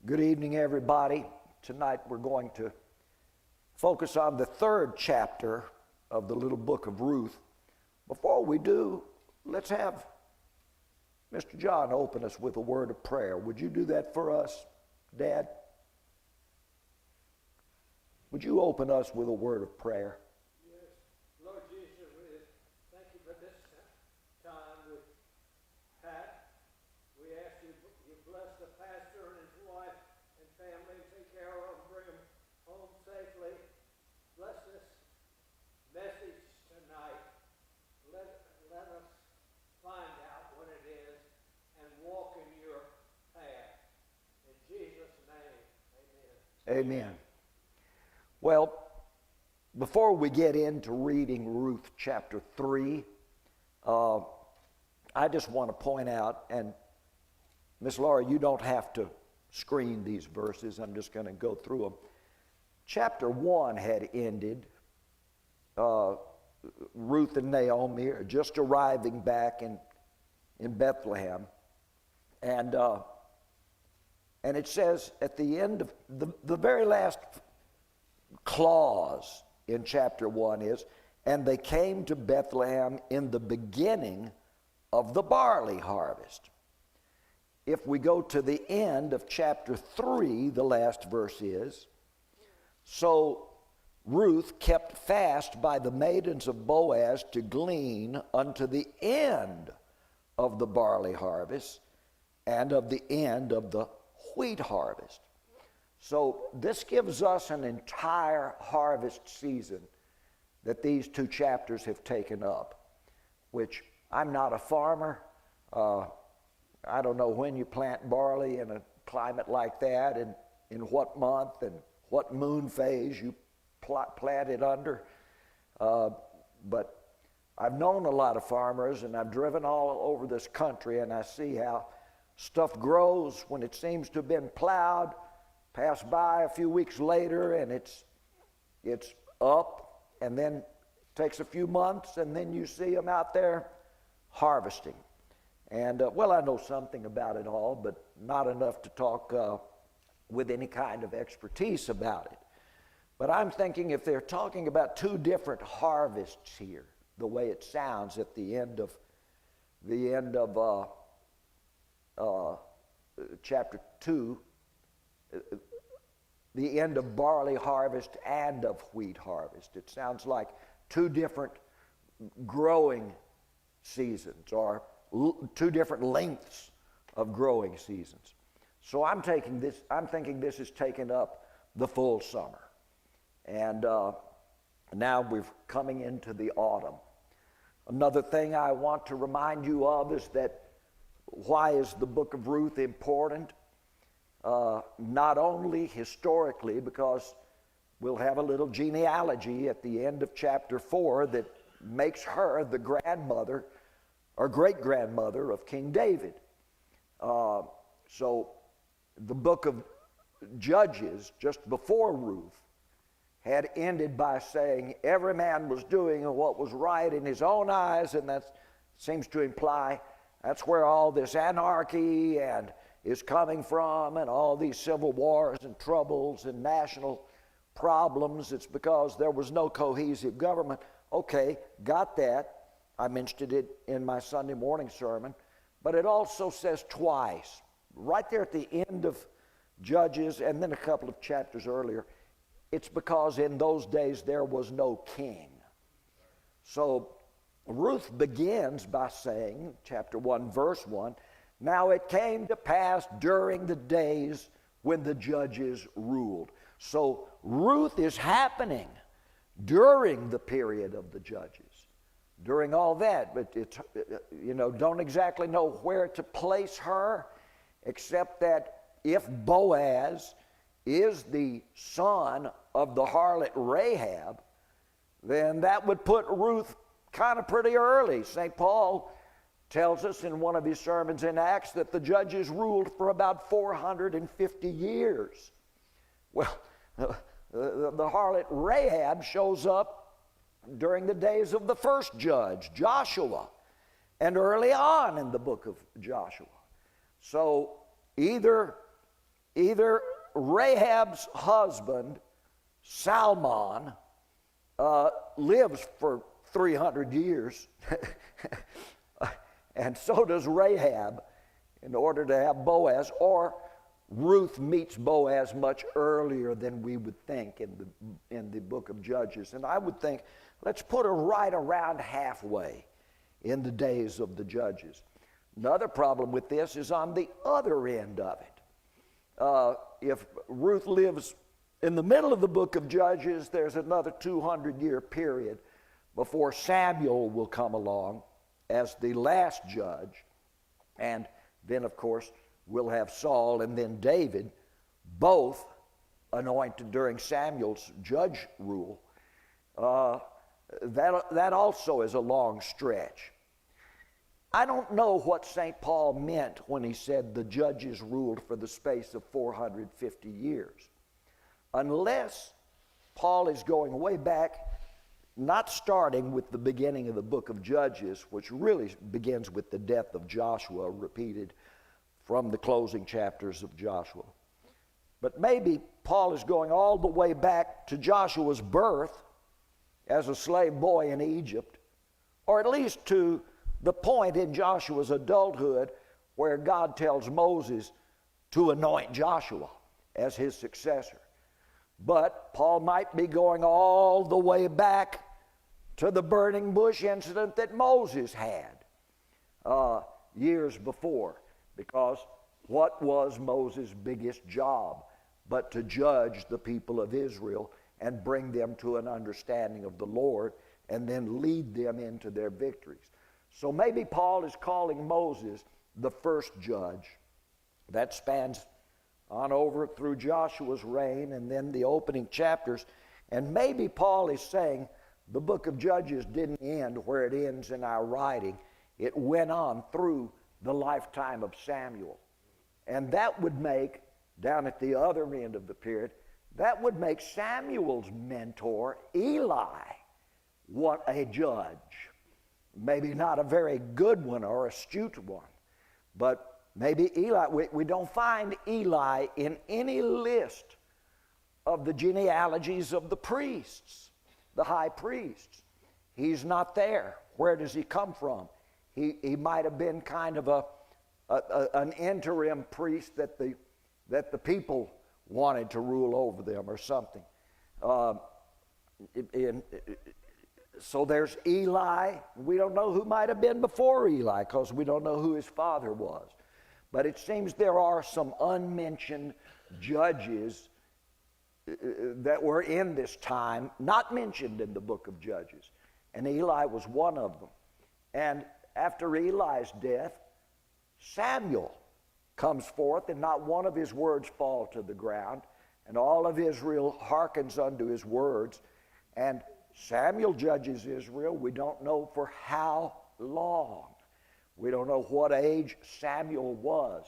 Good evening, everybody. Tonight we're going to focus on the third chapter of the little book of Ruth. Before we do, let's have Mr. John open us with a word of prayer. Would you do that for us, Dad? Would you open us with a word of prayer? Yes. Lord Jesus, we thank you for this time with Pat. We ask you bless the pastor and his wife and family, take care of them, bring them home safely. Bless this message tonight. Let us find out what it is and walk in your path. In Jesus' name, amen. Amen. Well, before we get into reading Ruth chapter 3, I just want to point out, and Miss Laura, you don't have to screen these verses. I'm just going to go through them. Chapter 1 had ended. Ruth and Naomi are just arriving back in Bethlehem. And it says at the end of the very last clause in chapter 1 is, and they came to Bethlehem in the beginning of the barley harvest. If we go to the end of chapter 3, the last verse is, so Ruth kept fast by the maidens of Boaz to glean unto the end of the barley harvest and of the end of the wheat harvest. So this gives us an entire harvest season that these two chapters have taken up, which I'm not a farmer. I don't know when you plant barley in a climate like that and in what month and what moon phase you plant it under. But I've known a lot of farmers, and I've driven all over this country, and I see how stuff grows when it seems to have been plowed. Pass by a few weeks later and it's up, and then it takes a few months, and then you see them out there harvesting. And well, I know something about it all, but not enough to talk with any kind of expertise about it. But I'm thinking if they're talking about two different harvests here, the way it sounds at the end of chapter 2, the end of barley harvest and of wheat harvest. It sounds like two different growing seasons, or two different lengths of growing seasons. So I'm thinking this is taking up the full summer. And now we're coming into the autumn. Another thing I want to remind you of is that why is the book of Ruth important? Not only historically, because we'll have a little genealogy at the end of chapter 4 that makes her the grandmother or great-grandmother of King David. So the book of Judges, just before Ruth, had ended by saying every man was doing what was right in his own eyes, and that seems to imply that's where all this anarchy and is coming from, and all these civil wars and troubles and national problems. It's because there was no cohesive government. Okay, got that. I mentioned it in my Sunday morning sermon. But it also says twice, right there at the end of Judges and then a couple of chapters earlier, it's because in those days there was no king. So Ruth begins by saying, chapter 1, verse 1, now it came to pass during the days when the judges ruled. So Ruth is happening during the period of the judges, during all that. But it's, don't exactly know where to place her, except that if Boaz is the son of the harlot Rahab, then that would put Ruth kind of pretty early. St. Paul tells us in one of his sermons in Acts that the judges ruled for about 450 years. Well, the harlot Rahab shows up during the days of the first judge, Joshua, and early on in the book of Joshua. So either either Rahab's husband, Salmon, lives for 300 years, and so does Rahab in order to have Boaz, or Ruth meets Boaz much earlier than we would think in the book of Judges. And I would think, let's put her right around halfway in the days of the Judges. Another problem with this is on the other end of it. If Ruth lives in the middle of the book of Judges, there's another 200-year period before Samuel will come along as the last judge. And then, of course, we'll have Saul and then David, both anointed during Samuel's judge rule. That also is a long stretch. I don't know what St. Paul meant when he said the judges ruled for the space of 450 years. Unless Paul is going way back, not starting with the beginning of the book of Judges, which really begins with the death of Joshua, repeated from the closing chapters of Joshua. But maybe Paul is going all the way back to Joshua's birth as a slave boy in Egypt, or at least to the point in Joshua's adulthood where God tells Moses to anoint Joshua as his successor. But Paul might be going all the way back to the burning bush incident that Moses had years before, because what was Moses' biggest job but to judge the people of Israel and bring them to an understanding of the Lord and then lead them into their victories. So maybe Paul is calling Moses the first judge. That spans on over through Joshua's reign and then the opening chapters. And maybe Paul is saying the book of Judges didn't end where it ends in our writing. It went on through the lifetime of Samuel. And that would make, down at the other end of the period, that would make Samuel's mentor, Eli, a judge. Maybe not a very good one or astute one, but maybe Eli. We don't find Eli in any list of the genealogies of the priests, the high priests. He's not there. Where does he come from? He might have been kind of an interim priest that the people wanted to rule over them or something. So there's Eli. We don't know who might have been before Eli because we don't know who his father was. But it seems there are some unmentioned judges that were in this time, not mentioned in the book of Judges. And Eli was one of them. And after Eli's death, Samuel comes forth, and not one of his words fall to the ground. And all of Israel hearkens unto his words. And Samuel judges Israel. We don't know for how long. We don't know what age Samuel was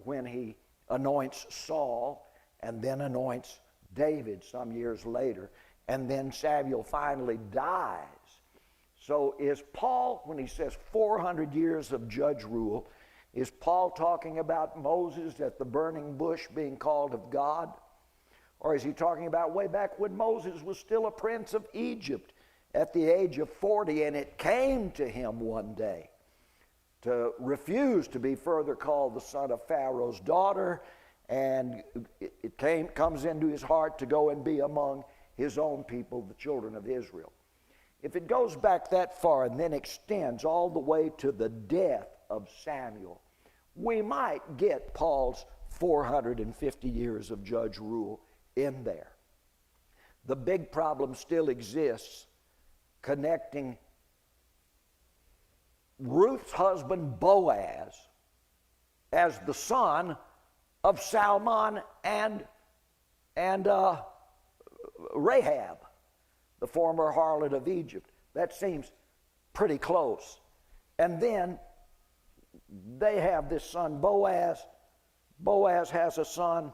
when he anoints Saul and then anoints David some years later. And then Samuel finally dies. So is Paul, when he says 400 years of judge rule, is Paul talking about Moses at the burning bush being called of God? Or is he talking about way back when Moses was still a prince of Egypt at the age of 40, and it came to him one day to refuse to be further called the son of Pharaoh's daughter, and it comes into his heart to go and be among his own people, the children of Israel. If it goes back that far and then extends all the way to the death of Samuel, we might get Paul's 450 years of judge rule in there. The big problem still exists connecting Ruth's husband Boaz as the son of Salmon and Rahab, the former harlot of Egypt. That seems pretty close. And then they have this son Boaz. Boaz has a son,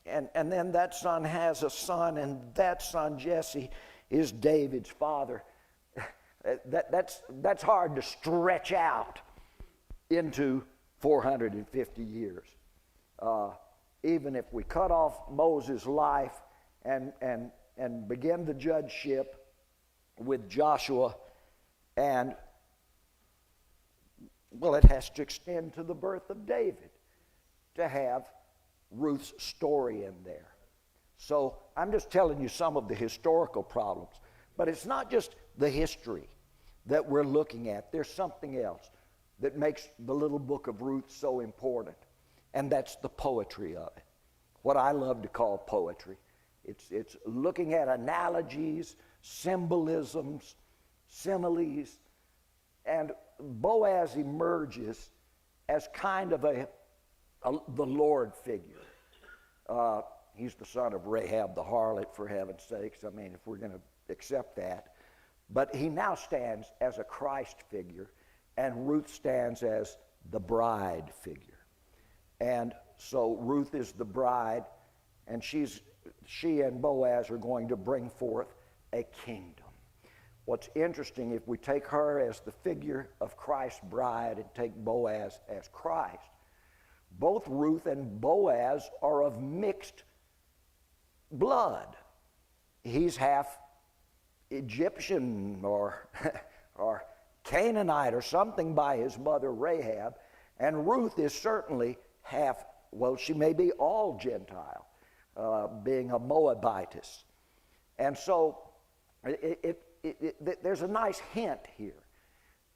and then that son has a son, and that son Jesse is David's father. That's hard to stretch out into 450 years. even if we cut off Moses' life and begin the judgeship with Joshua, and well, it has to extend to the birth of David to have Ruth's story in there. So I'm just telling you some of the historical problems. But it's not just the history that we're looking at. There's something else that makes the little book of Ruth so important, and that's the poetry of it. What I love to call poetry. It's looking at analogies, symbolisms, similes, and Boaz emerges as kind of the Lord figure. He's the son of Rahab the harlot, for heaven's sakes. I mean, if we're going to accept that. But he now stands as a Christ figure, and Ruth stands as the bride figure. And so Ruth is the bride, and she and Boaz are going to bring forth a kingdom. What's interesting, if we take her as the figure of Christ's bride and take Boaz as Christ, both Ruth and Boaz are of mixed blood. He's half Egyptian or Canaanite or something by his mother Rahab, and Ruth is certainly half, well, she may be all Gentile, being a Moabitess. And so there's a nice hint here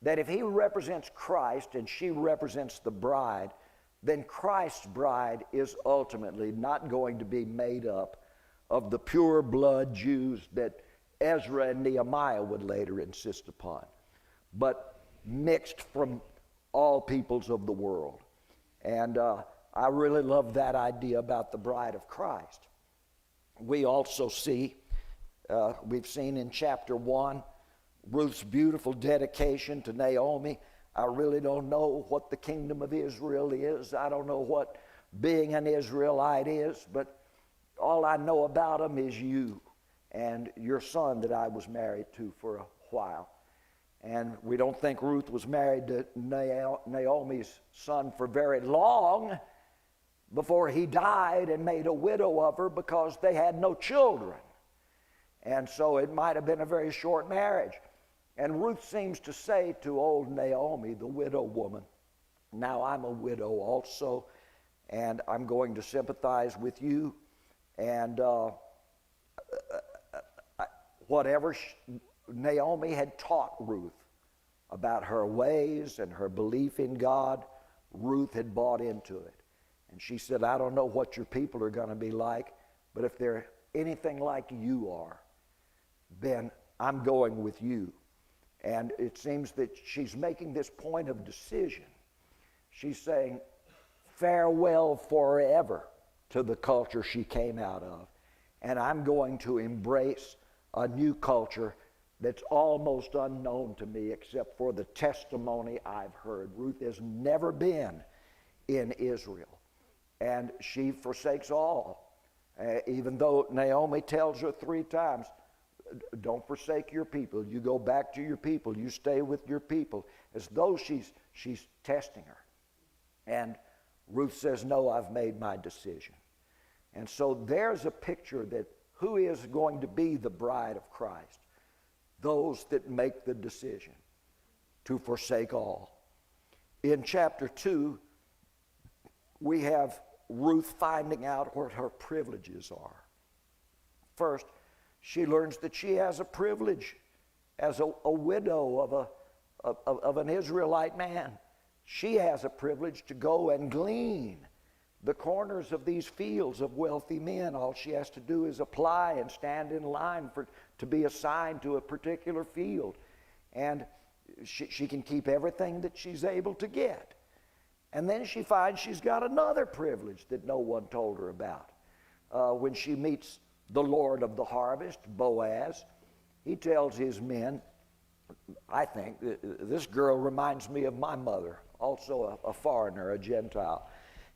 that if he represents Christ and she represents the bride, then Christ's bride is ultimately not going to be made up of the pure blood Jews that Ezra and Nehemiah would later insist upon, but mixed from all peoples of the world. And I really love that idea about the bride of Christ. We also see, we've seen in chapter 1, Ruth's beautiful dedication to Naomi. I really don't know what the kingdom of Israel is. I don't know what being an Israelite is, but all I know about them is you and your son that I was married to for a while. And we don't think Ruth was married to Naomi's son for very long before he died and made a widow of her because they had no children. And so it might have been a very short marriage. And Ruth seems to say to old Naomi, the widow woman, now I'm a widow also, and I'm going to sympathize with you. And whatever Naomi had taught Ruth about her ways and her belief in God, Ruth had bought into it. And she said, I don't know what your people are going to be like, but if they're anything like you are, then I'm going with you. And it seems that she's making this point of decision. She's saying farewell forever to the culture she came out of. And I'm going to embrace a new culture that's almost unknown to me except for the testimony I've heard. Ruth has never been in Israel. And she forsakes all. Even though Naomi tells her 3 times, don't forsake your people. You go back to your people. You stay with your people. As though she's testing her. And Ruth says, no, I've made my decision. And so there's a picture that who is going to be the bride of Christ? Those that make the decision to forsake all. In chapter 2, we have Ruth finding out what her privileges are. First, she learns that she has a privilege as a widow of an Israelite man. She has a privilege to go and glean the corners of these fields of wealthy men. All she has to do is apply and stand in line to be assigned to a particular field. And she can keep everything that she's able to get. And then she finds she's got another privilege that no one told her about. When she meets the Lord of the harvest, Boaz, he tells his men, I think, this girl reminds me of my mother, also a foreigner, a Gentile.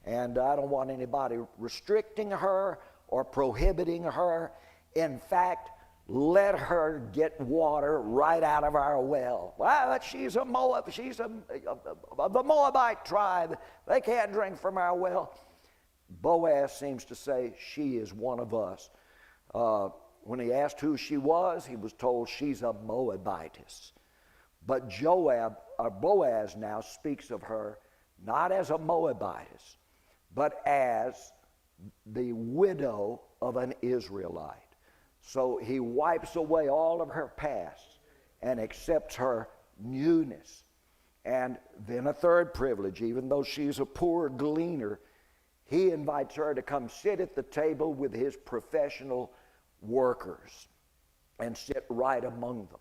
And I don't want anybody restricting her or prohibiting her. In fact, let her get water right out of our well. Well, she's a the Moabite tribe. They can't drink from our well. Boaz seems to say, she is one of us. When he asked who she was, he was told she's a Moabitess. But Boaz now speaks of her not as a Moabitess, but as the widow of an Israelite. So he wipes away all of her past and accepts her newness. And then a third privilege, even though she's a poor gleaner, he invites her to come sit at the table with his professional workers and sit right among them.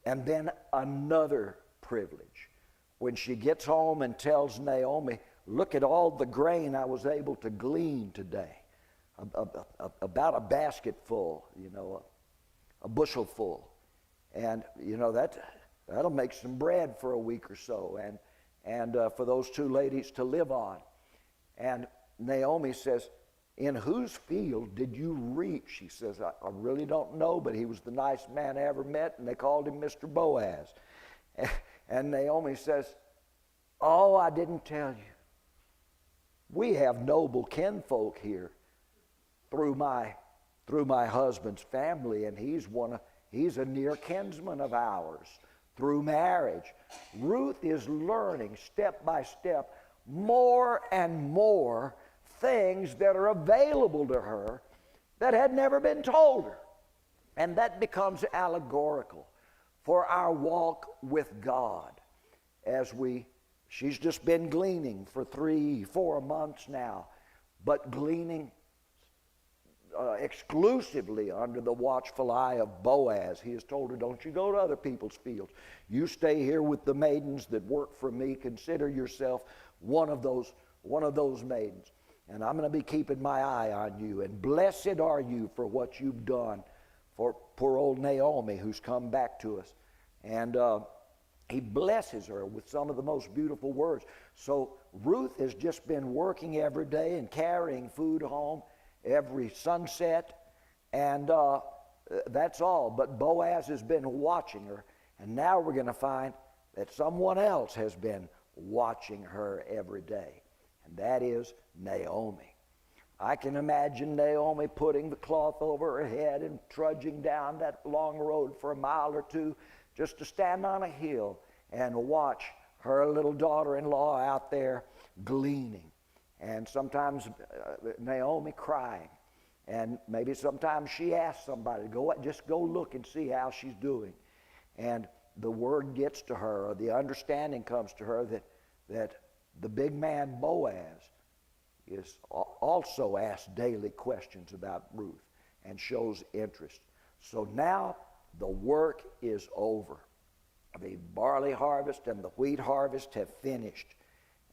And then another privilege, when she gets home and tells Naomi, look at all the grain I was able to glean today. About a basket full, a bushel full. And, that'll make some bread for a week or so and for those two ladies to live on. And Naomi says, in whose field did you reap? She says, I really don't know, but he was the nicest man I ever met, and they called him Mr. Boaz. And Naomi says, oh, I didn't tell you. We have noble kinfolk here through my husband's family, and he's a near kinsman of ours through marriage. Ruth is learning step by step more and more things that are available to her that had never been told her. And that becomes allegorical for our walk with God she's just been gleaning for 3-4 months now, but gleaning exclusively under the watchful eye of Boaz. He has told her, don't you go to other people's fields. You stay here with the maidens that work for me. Consider yourself one of those maidens. And I'm going to be keeping my eye on you. And blessed are you for what you've done for poor old Naomi, who's come back to us. And he blesses her with some of the most beautiful words. So Ruth has just been working every day and carrying food home every sunset. And that's all. But Boaz has been watching her. And now we're going to find that someone else has been watching her every day. And that is Naomi. I can imagine Naomi putting the cloth over her head and trudging down that long road for a mile or two just to stand on a hill and watch her little daughter-in-law out there gleaning. And sometimes Naomi crying. And maybe sometimes she asks somebody to just go look and see how she's doing. And the word gets to her, or the understanding comes to her that the big man Boaz is also asked daily questions about Ruth and shows interest. So now the work is over. The barley harvest and the wheat harvest have finished.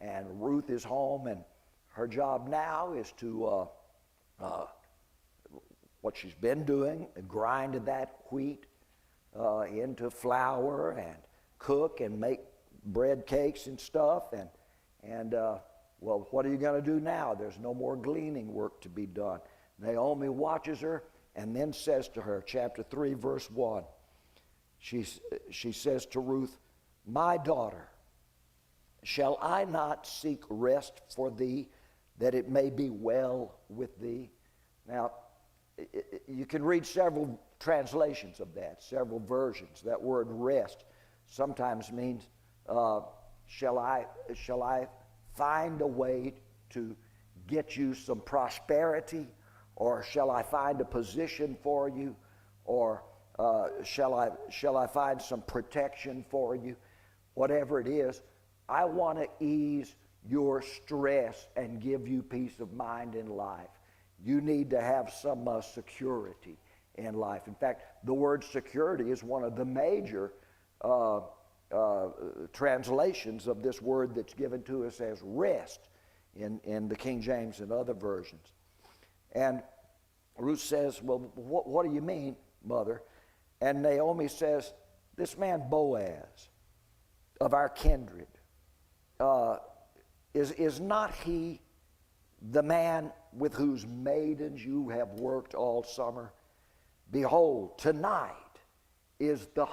And Ruth is home, and her job now is to, what she's been doing, grind that wheat into flour and cook and make bread cakes and stuff. And well, what are you going to do now? There's no more gleaning work to be done. Naomi watches her and then says to her, chapter 3, verse 1, she says to Ruth, my daughter, shall I not seek rest for thee, that it may be well with thee? Now, you can read several translations of that, several versions. That word rest sometimes means, shall I find a way to get you some prosperity, or shall I find a position for you, or shall I find some protection for you? Whatever it is, I want to ease your stress and give you peace of mind in life. You need to have some security in life. In fact, the word security is one of the major translations of this word that's given to us as rest in the King James and other versions. And Ruth says, well, what do you mean, mother? And Naomi says, this man Boaz of our kindred, is not he the man with whose maidens you have worked all summer? Behold, tonight is the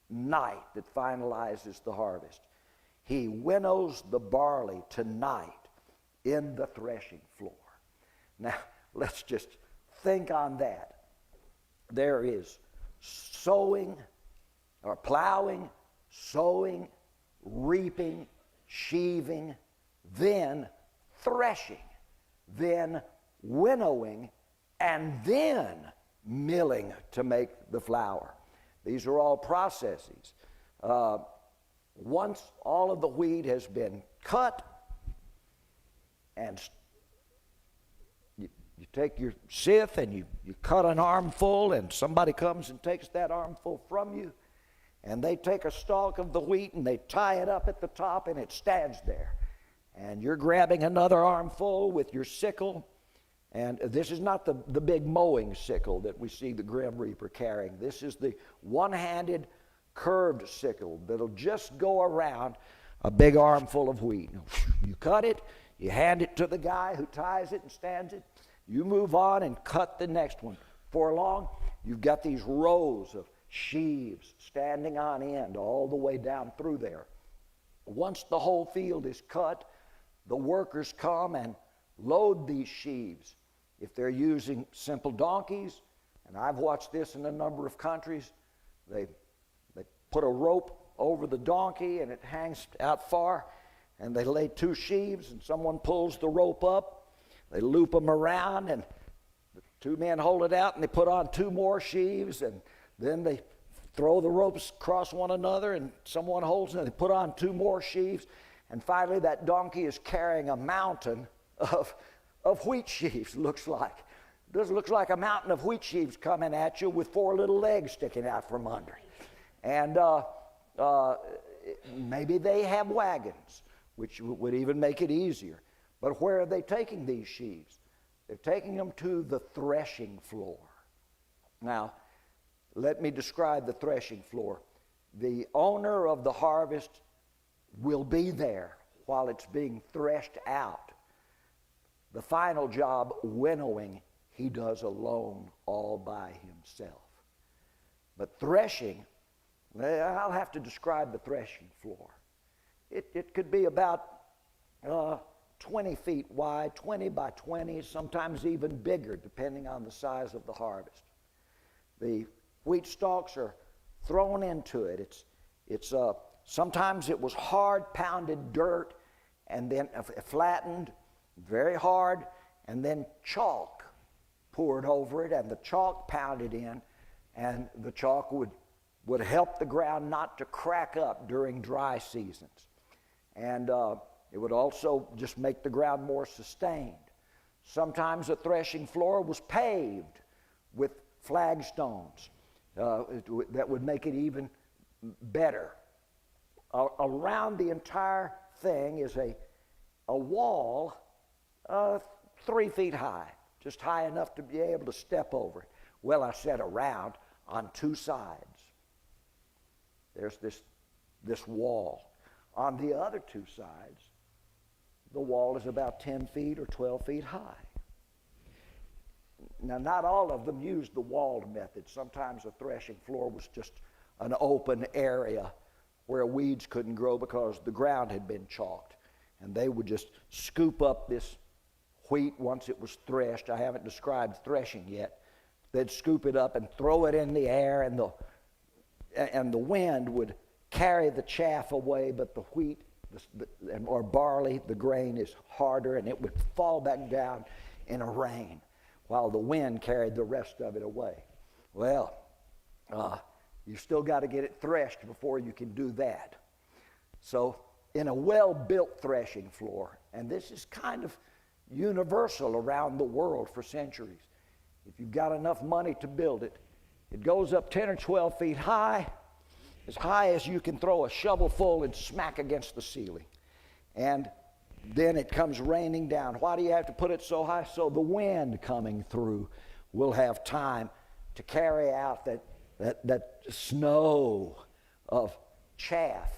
night that finalizes the harvest. He winnows the barley tonight in the threshing floor. Now, let's just think on that. There is sowing, or plowing, sowing, reaping, sheaving, then threshing, then winnowing, and then milling to make the flour. These are all processes. Once all of the wheat has been cut, and you take your scythe and you cut an armful, and somebody comes and takes that armful from you, and they take a stalk of the wheat and they tie it up at the top, and it stands there. And you're grabbing another armful with your sickle, and this is not the big mowing sickle that we see the Grim Reaper carrying. This is the one-handed curved sickle that'll just go around a big armful of wheat. You cut it, you hand it to the guy who ties it and stands it. You move on and cut the next one. For long, you've got these rows of sheaves standing on end all the way down through there. Once the whole field is cut, the workers come and load these sheaves. If they're using simple donkeys, and I've watched this in a number of countries, they put a rope over the donkey and it hangs out far, and they lay two sheaves and someone pulls the rope up. They loop them around, and the two men hold it out, and they put on two more sheaves, and then they throw the ropes across one another, and someone holds it, and they put on two more sheaves, and finally that donkey is carrying a mountain of wheat sheaves, looks like. It does look like a mountain of wheat sheaves coming at you with four little legs sticking out from under. And maybe they have wagons, which would even make it easier. But where are they taking these sheaves? They're taking them to the threshing floor. Now, let me describe the threshing floor. The owner of the harvest will be there while it's being threshed out. The final job, winnowing, he does alone, all by himself. But threshing, I'll have to describe the threshing floor. It could be about 20 feet wide, 20 by 20, sometimes even bigger, depending on the size of the harvest. The wheat stalks are thrown into it. Sometimes it was hard pounded dirt, and then flattened, very hard, and then chalk poured over it, and the chalk pounded in, and the chalk would help the ground not to crack up during dry seasons. And it would also just make the ground more sustained. Sometimes the threshing floor was paved with flagstones that would make it even better. Around the entire thing is a wall 3 feet high, just high enough to be able to step over it. Well, I said around, on two sides. There's this wall. On the other two sides, the wall is about 10 feet or 12 feet high. Now, not all of them used the walled method. Sometimes the threshing floor was just an open area where weeds couldn't grow because the ground had been chalked. And they would just scoop up this wheat once it was threshed. I haven't described threshing yet. They'd scoop it up and throw it in the air, and the wind would carry the chaff away, but the wheat or barley, the grain is harder, and it would fall back down in a rain while the wind carried the rest of it away. Well, you still got to get it threshed before you can do that. So in a well-built threshing floor, and this is kind of universal around the world for centuries, if you've got enough money to build it, it goes up 10 or 12 feet high as you can throw a shovel full and smack against the ceiling. And then it comes raining down. Why do you have to put it so high? So the wind coming through will have time to carry out that snow of chaff.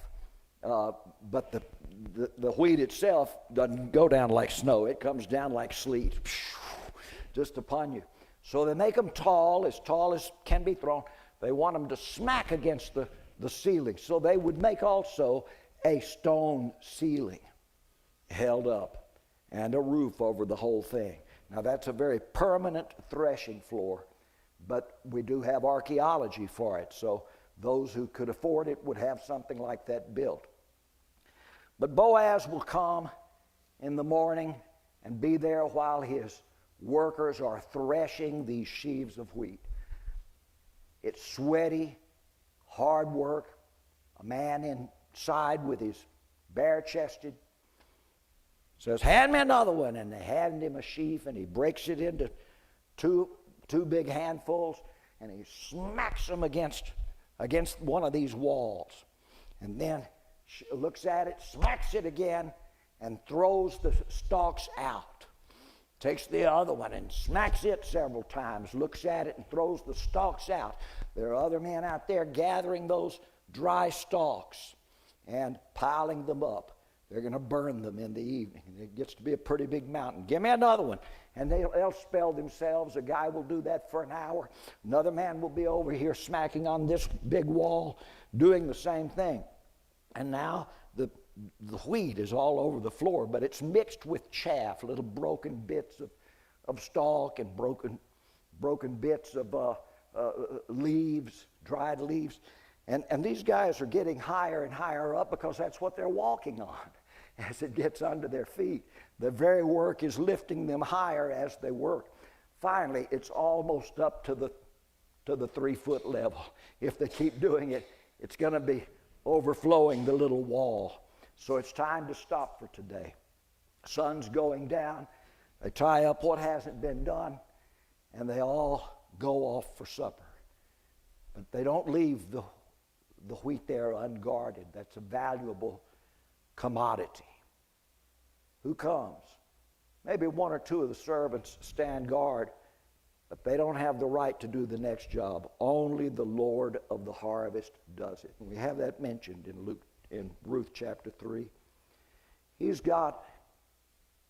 But the wheat itself doesn't go down like snow. It comes down like sleet, just upon you. So they make them tall as can be thrown. They want them to smack against the ceiling. So they would make also a stone ceiling held up. and a roof over the whole thing. Now that's a very permanent threshing floor, but we do have archaeology for it, so those who could afford it would have something like that built. But Boaz will come in the morning and be there while his workers are threshing these sheaves of wheat. It's sweaty, hard work. A man inside with his bare-chested says, "Hand me another one," and they hand him a sheaf, and he breaks it into two big handfuls, and he smacks them against one of these walls, and then looks at it, smacks it again, and throws the stalks out. Takes the other one and smacks it several times, looks at it and throws the stalks out. There are other men out there gathering those dry stalks and piling them up. They're going to burn them in the evening. It gets to be a pretty big mountain. "Give me another one." And they'll spell themselves. A guy will do that for an hour. Another man will be over here smacking on this big wall, doing the same thing. And now the wheat is all over the floor, but it's mixed with chaff, little broken bits of stalk and broken bits of leaves, dried leaves. And these guys are getting higher and higher up because that's what they're walking on as it gets under their feet. The very work is lifting them higher as they work. Finally, it's almost up to the 3-foot level. If they keep doing it, it's going to be overflowing the little wall. So it's time to stop for today. Sun's going down. They tie up what hasn't been done, and they all go off for supper. But they don't leave the wheat there unguarded. That's a valuable commodity. Who comes? Maybe one or two of the servants stand guard, but they don't have the right to do the next job. Only the Lord of the harvest does it. And we have that mentioned in Ruth chapter 3. He's got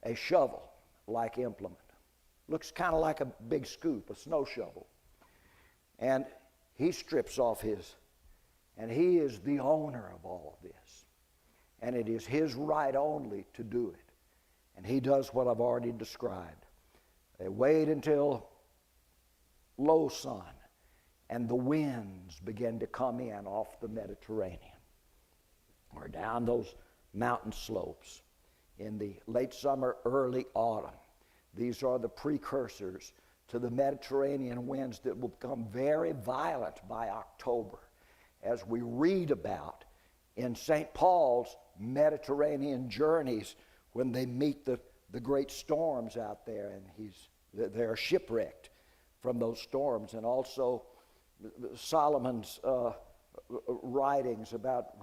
a shovel-like implement. Looks kind of like a big scoop, a snow shovel. And he strips off his, and he is the owner of all of this. And it is his right only to do it. And he does what I've already described. They wait until low sun, and the winds begin to come in off the Mediterranean or down those mountain slopes in the late summer, early autumn. These are the precursors to the Mediterranean winds that will become very violent by October, as we read about in St. Paul's Mediterranean journeys when they meet the great storms out there, and they're shipwrecked from those storms. And also Solomon's writings about,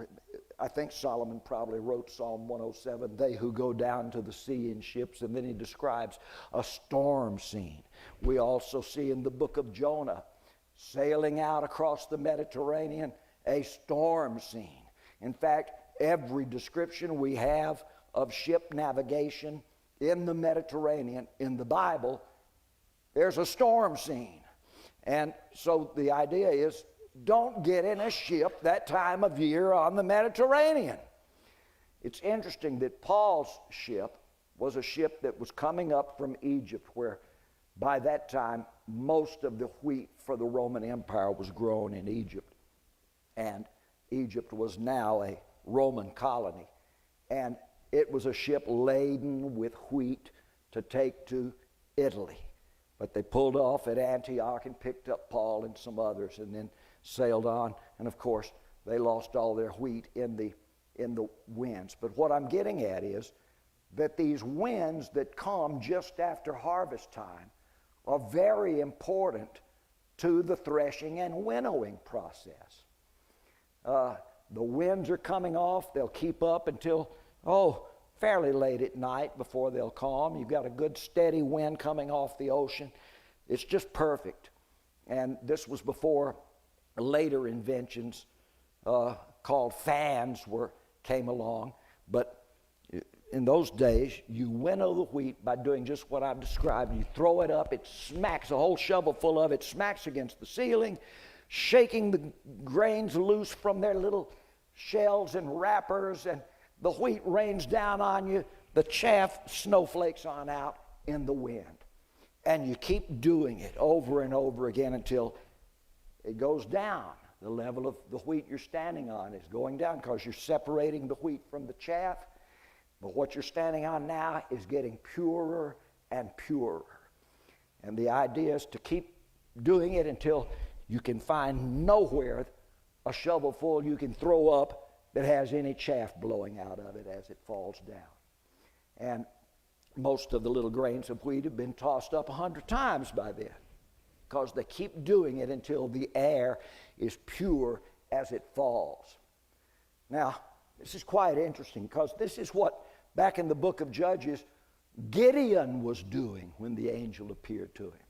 I think Solomon probably wrote Psalm 107, "They who go down to the sea in ships," and then he describes a storm scene. We also see in the book of Jonah, sailing out across the Mediterranean, a storm scene. In fact, every description we have of ship navigation in the Mediterranean in the Bible, there's a storm scene. And so the idea is, don't get in a ship that time of year on the Mediterranean. It's interesting that Paul's ship was a ship that was coming up from Egypt, where by that time most of the wheat for the Roman Empire was grown in Egypt. And Egypt was now a Roman colony. And it was a ship laden with wheat to take to Italy. But they pulled off at Antioch and picked up Paul and some others and then sailed on. And of course, they lost all their wheat in the winds. But what I'm getting at is that these winds that come just after harvest time are very important to the threshing and winnowing process. The winds are coming off. They'll keep up until, fairly late at night before they'll calm. You've got a good steady wind coming off the ocean. It's just perfect. And this was before later inventions called fans came along. But in those days, you winnow the wheat by doing just what I've described. You throw it up, it smacks, a whole shovel full of it smacks against the ceiling, shaking the grains loose from their little shells and wrappers, and the wheat rains down on you the chaff snowflakes on out in the wind. And you keep doing it over and over again until it goes down. The level of the wheat you're standing on is going down because you're separating the wheat from the chaff. But what you're standing on now is getting purer and purer. And the idea is to keep doing it until you can find nowhere a shovelful you can throw up that has any chaff blowing out of it as it falls down. And most of the little grains of wheat have been tossed up 100 times by then because they keep doing it until the air is pure as it falls. Now, this is quite interesting because this is what, back in the book of Judges, Gideon was doing when the angel appeared to him.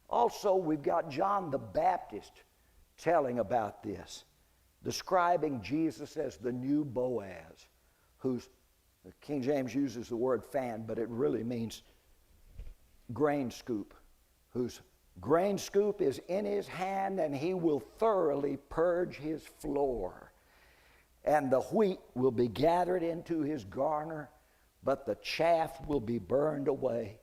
Also, we've got John the Baptist telling about this, describing Jesus as the new Boaz, who's, King James uses the word fan, but it really means grain scoop, whose grain scoop is in his hand, and he will thoroughly purge his floor. And the wheat will be gathered into his garner, but the chaff will be burned away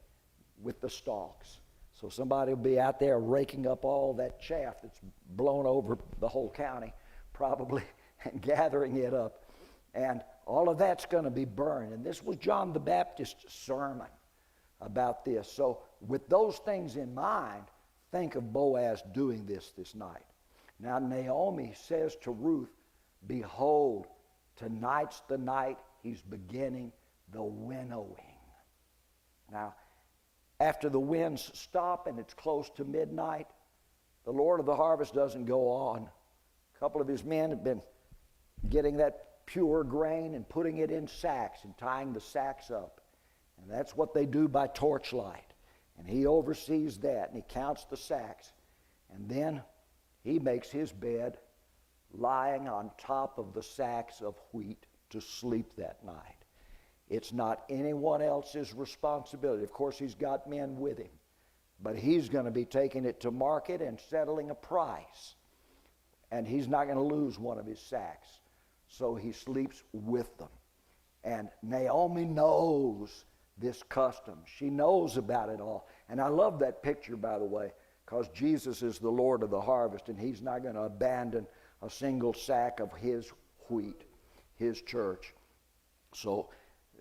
with the stalks. So somebody will be out there raking up all that chaff that's blown over the whole county, probably, and gathering it up. And all of that's going to be burned. And this was John the Baptist's sermon about this. So with those things in mind, think of Boaz doing this night. Now Naomi says to Ruth, behold, tonight's the night he's beginning the winnowing. Now, after the winds stop and it's close to midnight, the Lord of the harvest doesn't go on. A couple of his men have been getting that pure grain and putting it in sacks and tying the sacks up. And that's what they do by torchlight. And he oversees that, and he counts the sacks. And then he makes his bed lying on top of the sacks of wheat to sleep that night. It's not anyone else's responsibility. Of course, he's got men with him, but he's going to be taking it to market and settling a price. And he's not going to lose one of his sacks. So he sleeps with them. And Naomi knows this custom. She knows about it all. And I love that picture, by the way, because Jesus is the Lord of the harvest, and he's not going to abandon a single sack of his wheat, his church. So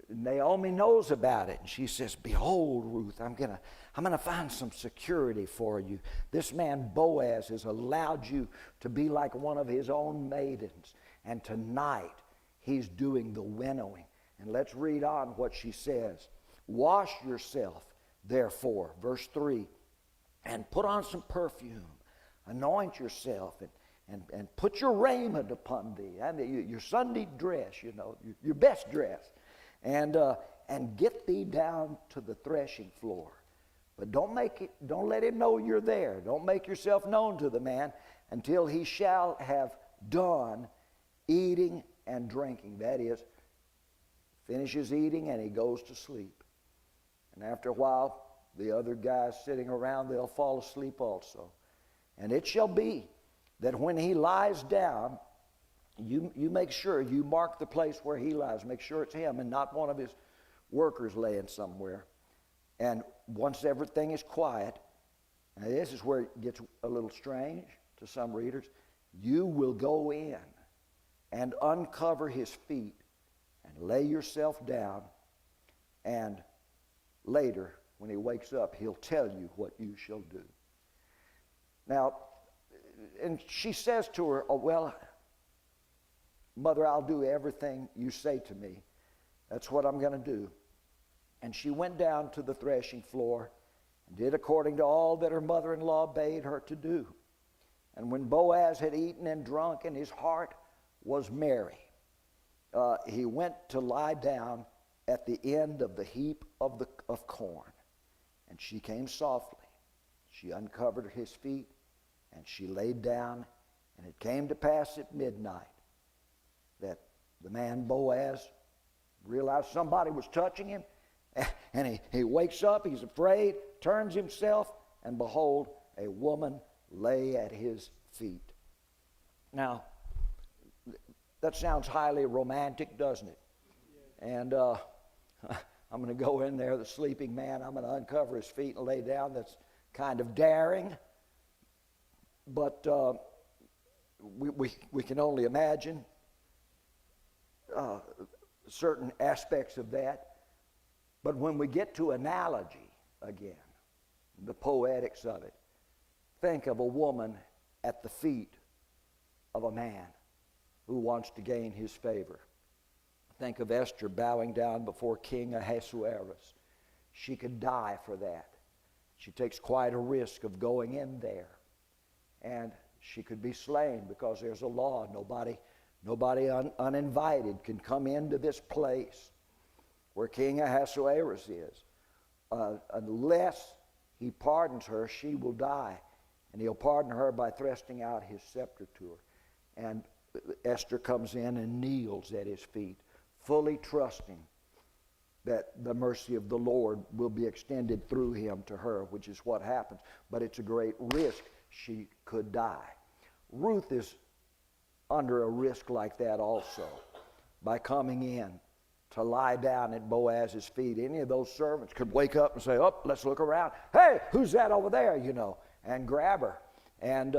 Naomi knows about it, and she says, behold, Ruth, I'm gonna find some security for you. This man Boaz has allowed you to be like one of his own maidens, and tonight he's doing the winnowing. And let's read on what she says. Wash yourself, therefore, verse 3, and put on some perfume. Anoint yourself, and put your raiment upon thee, and your Sunday dress, your best dress. And get thee down to the threshing floor. But don't let him know you're there. Don't make yourself known to the man until he shall have done eating and drinking. That is, finishes eating and he goes to sleep. And after a while, the other guys sitting around, they'll fall asleep also. And it shall be that when he lies down, you make sure you mark the place where he lies. Make sure it's him and not one of his workers laying somewhere. And once everything is quiet, and this is where it gets a little strange to some readers, you will go in and uncover his feet and lay yourself down, and later, when he wakes up, he'll tell you what you shall do. Now, and she says to her, oh, well, Mother, I'll do everything you say to me. That's what I'm going to do. And she went down to the threshing floor and did according to all that her mother-in-law bade her to do. And when Boaz had eaten and drunk and his heart was merry, he went to lie down at the end of the heap of corn. And she came softly. She uncovered his feet, and she laid down. And it came to pass at midnight that the man Boaz realized somebody was touching him, and he wakes up, he's afraid, turns himself, and behold, a woman lay at his feet. Now, that sounds highly romantic, doesn't it? And I'm going to go in there, the sleeping man, I'm going to uncover his feet and lay down. That's kind of daring. But we can only imagine certain aspects of that. But when we get to analogy again, the poetics of it, think of a woman at the feet of a man who wants to gain his favor. Think of Esther bowing down before King Ahasuerus. She could die for that. She takes quite a risk of going in there. And she could be slain because there's a law. Nobody uninvited can come into this place where King Ahasuerus is. Unless he pardons her, she will die. And he'll pardon her by thrusting out his scepter to her. And Esther comes in and kneels at his feet, fully trusting that the mercy of the Lord will be extended through him to her, which is what happens. But it's a great risk. She could die. Ruth is under a risk like that also by coming in to lie down at Boaz's feet. Any of those servants could wake up and say, oh, let's look around. Hey, who's that over there, and grab her and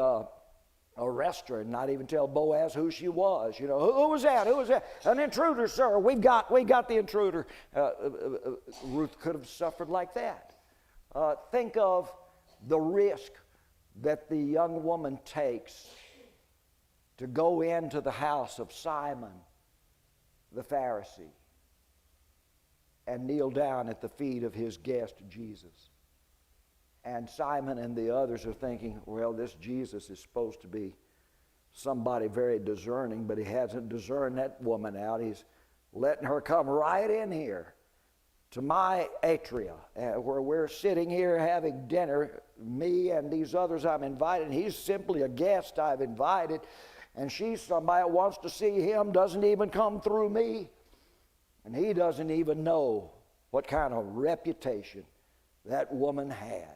arrest her and not even tell Boaz who she was. Who was that? Who was that? An intruder, sir. We got the intruder. Ruth could have suffered like that. Think of the risk that the young woman takes to go into the house of Simon the Pharisee and kneel down at the feet of his guest Jesus. And Simon and the others are thinking, well, this Jesus is supposed to be somebody very discerning, but he hasn't discerned that woman out. He's letting her come right in here to my atria, where we're sitting here having dinner, me and these others I'm invited. He's simply a guest I've invited, and she's somebody that wants to see him, doesn't even come through me, and he doesn't even know what kind of reputation that woman has.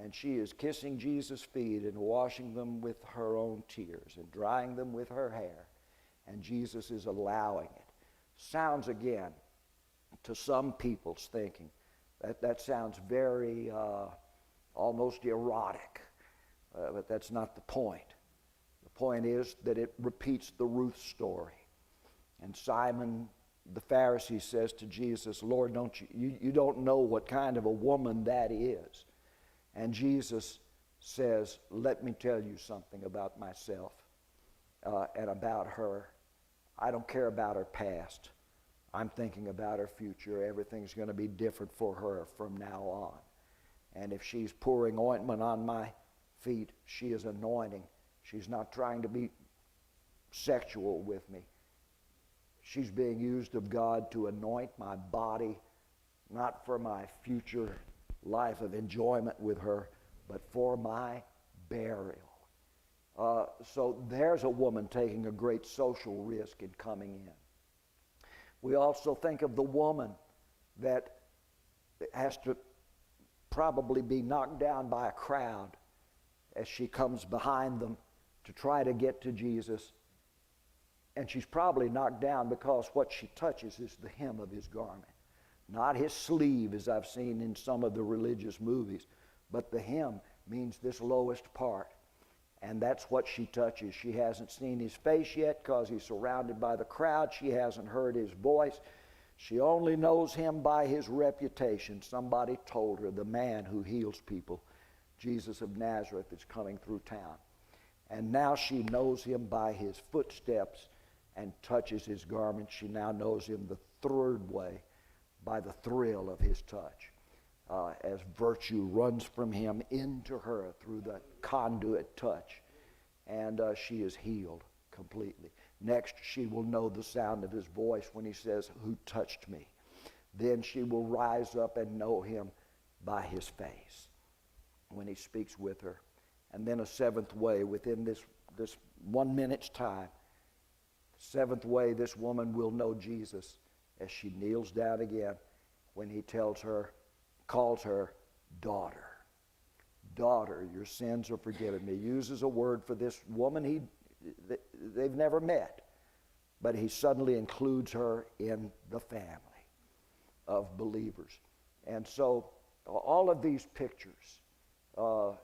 And she is kissing Jesus' feet and washing them with her own tears and drying them with her hair, and Jesus is allowing it. Sounds again, to some people's thinking, that sounds very almost erotic, but that's not the point. The point is that it repeats the Ruth story. And Simon the Pharisee says to Jesus, Lord, don't you don't know what kind of a woman that is. And Jesus says, let me tell you something about myself and about her. I don't care about her past. I'm thinking about her future. Everything's going to be different for her from now on. And if she's pouring ointment on my feet, she is anointing. She's not trying to be sexual with me. She's being used of God to anoint my body, not for my future life of enjoyment with her, but for my burial. So there's a woman taking a great social risk in coming in. We also think of the woman that has to probably be knocked down by a crowd as she comes behind them to try to get to Jesus. And she's probably knocked down because what she touches is the hem of his garment. Not his sleeve, as I've seen in some of the religious movies, but the hem means this lowest part. And that's what she touches. She hasn't seen his face yet because he's surrounded by the crowd. She hasn't heard his voice. She only knows him by his reputation. Somebody told her, the man who heals people, Jesus of Nazareth, is coming through town. And now she knows him by his footsteps and touches his garment. She now knows him the third way, by the thrill of his touch. As virtue runs from him into her through the conduit touch, and she is healed completely. Next, she will know the sound of his voice when he says, who touched me? Then she will rise up and know him by his face when he speaks with her. And then a seventh way, within this 1 minute's time, seventh way this woman will know Jesus as she kneels down again when he calls her daughter. Daughter, your sins are forgiven. He uses a word for this woman they've never met, but he suddenly includes her in the family. of believers. And so all of these pictures go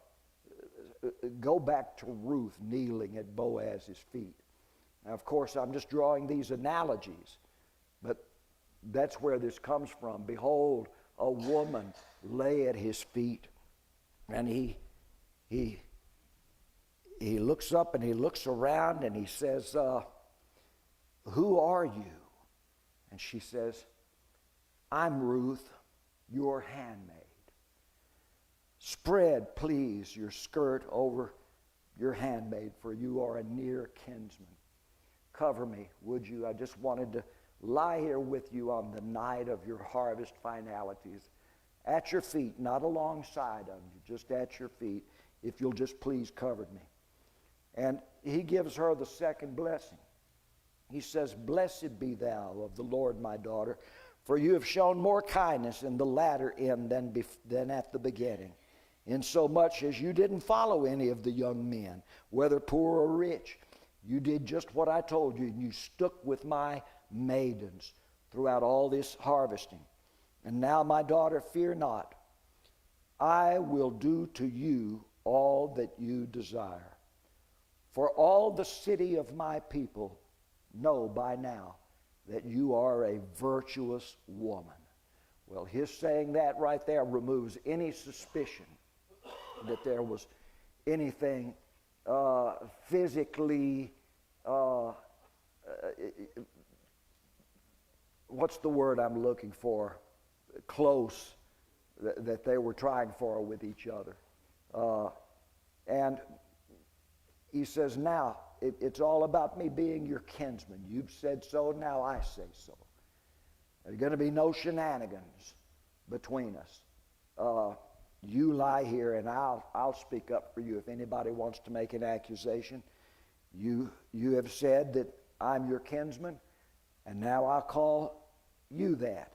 back to Ruth kneeling at Boaz's feet. Now, of course, I'm just drawing these analogies, but that's where this comes from. Behold, a woman lay at his feet, and he looks up and he looks around and he says, who are you? And she says, I'm Ruth, your handmaid. Spread, please, your skirt over your handmaid, for you are a near kinsman. Cover me, would you? I just wanted to lie here with you on the night of your harvest finalities. At your feet, not alongside of you, just at your feet, if you'll just please cover me. And he gives her the second blessing. He says, blessed be thou of the Lord, my daughter, for you have shown more kindness in the latter end than at the beginning, insomuch as you didn't follow any of the young men, whether poor or rich. You did just what I told you, and you stuck with my maidens throughout all this harvesting. And now, my daughter, fear not. I will do to you all that you desire. For all the city of my people know by now that you are a virtuous woman. Well, his saying that right there removes any suspicion that there was anything physically, what's the word I'm looking for, close, that they were trying for with each other. And he says, now, it's all about me being your kinsman. You've said so, now I say so. There's going to be no shenanigans between us. You lie here, and I'll speak up for you if anybody wants to make an accusation. You have said that I'm your kinsman, and now I'll call you that.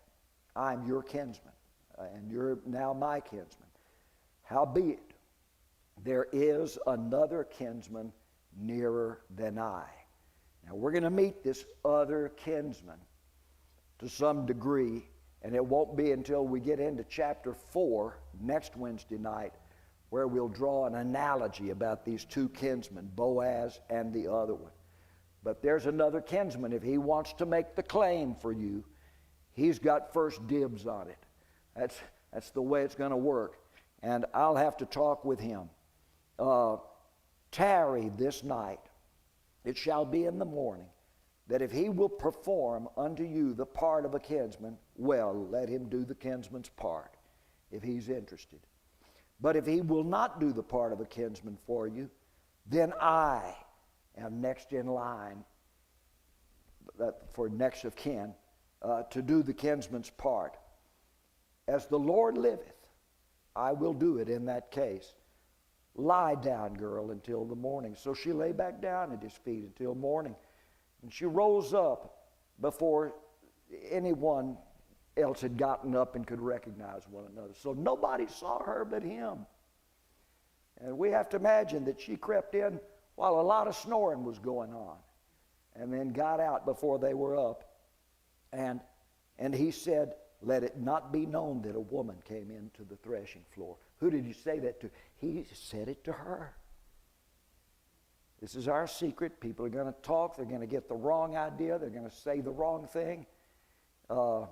I'm your kinsman, and you're now my kinsman. Howbeit, there is another kinsman nearer than I. Now, we're going to meet this other kinsman to some degree, and it won't be until we get into chapter 4 next Wednesday night where we'll draw an analogy about these two kinsmen, Boaz and the other one. But there's another kinsman. If he wants to make the claim for you, he's got first dibs on it. That's the way it's going to work. And I'll have to talk with him. Tarry this night. It shall be in the morning, that if he will perform unto you the part of a kinsman, well, let him do the kinsman's part, if he's interested. But if he will not do the part of a kinsman for you, then I am next in line for next of kin to do the kinsman's part. As the Lord liveth, I will do it in that case. Lie down, girl, until the morning. So she lay back down at his feet until morning. And she rose up before anyone else had gotten up and could recognize one another. So nobody saw her but him. And we have to imagine that she crept in while a lot of snoring was going on, and then got out before they were up. And he said, let it not be known that a woman came into the threshing floor. Who did he say that to? He said it to her. This is our secret. People are going to talk. They're going to get the wrong idea. They're going to say the wrong thing. So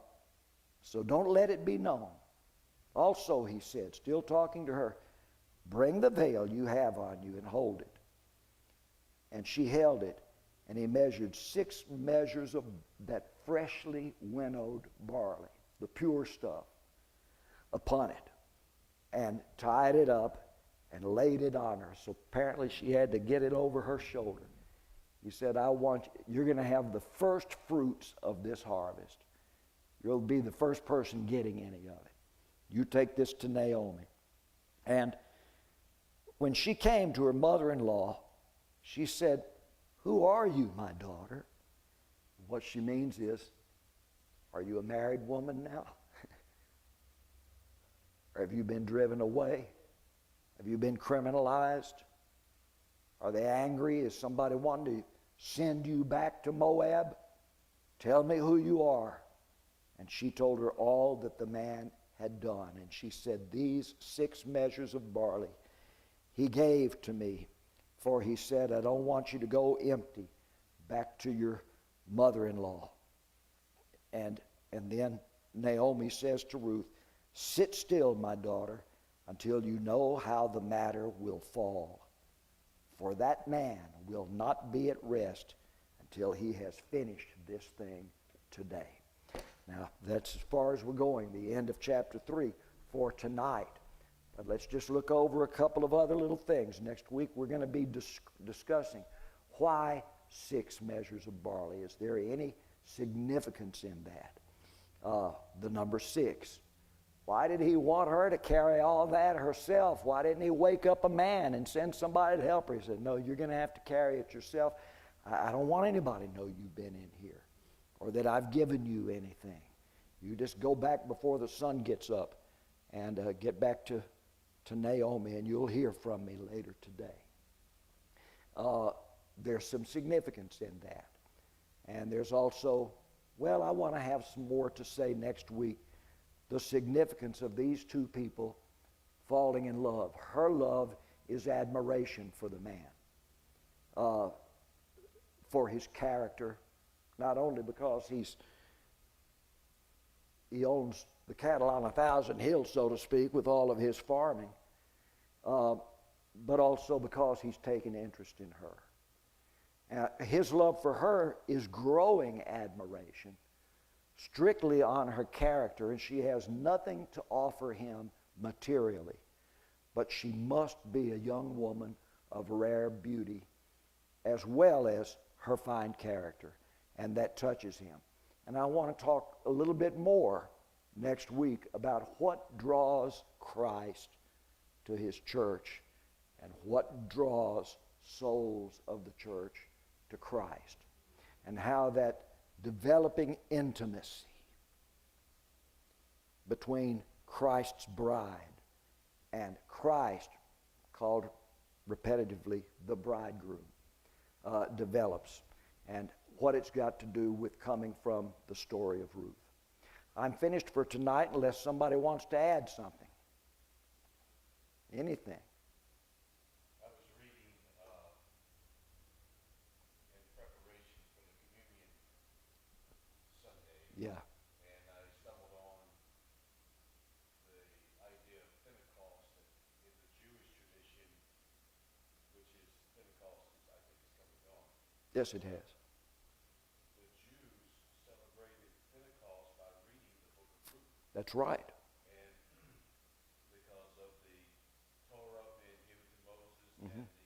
don't let it be known. Also, he said, still talking to her, bring the veil you have on you and hold it. And she held it, and he measured 6 measures of that freshly winnowed barley, the pure stuff, upon it, and tied it up and laid it on her. So apparently she had to get it over her shoulder. He said, you're going to have the first fruits of this harvest. You'll be the first person getting any of it. You take this to Naomi. And when she came to her mother-in-law, she said, who are you, my daughter? What she means is, are you a married woman now? Or have you been driven away? Have you been criminalized? Are they angry? Is somebody wanting to send you back to Moab? Tell me who you are, And she told her all that the man had done. And she said, these 6 measures of barley he gave to me, for he said, I don't want you to go empty back to your mother-in-law. And then Naomi says to Ruth, sit still, my daughter, until you know how the matter will fall. For that man will not be at rest until he has finished this thing today. Now, that's as far as we're going, the end of chapter 3 for tonight. But let's just look over a couple of other little things. Next week we're going to be discussing why 6 measures of barley. Is there any significance in that? The number 6. Why did he want her to carry all that herself? Why didn't he wake up a man and send somebody to help her? He said, no, you're going to have to carry it yourself. I don't want anybody to know you've been in here or that I've given you anything. You just go back before the sun gets up and get back to Naomi, and you'll hear from me later today. There's some significance in that. And there's also, well, I want to have some more to say next week, the significance of these 2 people falling in love. Her love is admiration for the man, for his character, not only because he owns the cattle on 1,000 hills, so to speak, with all of his farming, but also because he's taken interest in her. His love for her is growing admiration, strictly on her character, and she has nothing to offer him materially, but she must be a young woman of rare beauty as well as her fine character, and that touches him. And I want to talk a little bit more next week about what draws Christ to his church and what draws souls of the church to Christ, and how that developing intimacy between Christ's bride and Christ, called repetitively the bridegroom, develops, and what it's got to do with coming from the story of Ruth. I'm finished for tonight unless somebody wants to add something. Anything. I was reading in preparation for the communion Sunday, Yeah. and I stumbled on the idea of Pentecost in the Jewish tradition, which is Pentecost is, I think, is coming on. Yes, it has. The Jews celebrated Pentecost by reading the book of Ruth, That's right. and because of the Torah being given to Moses Mhm. and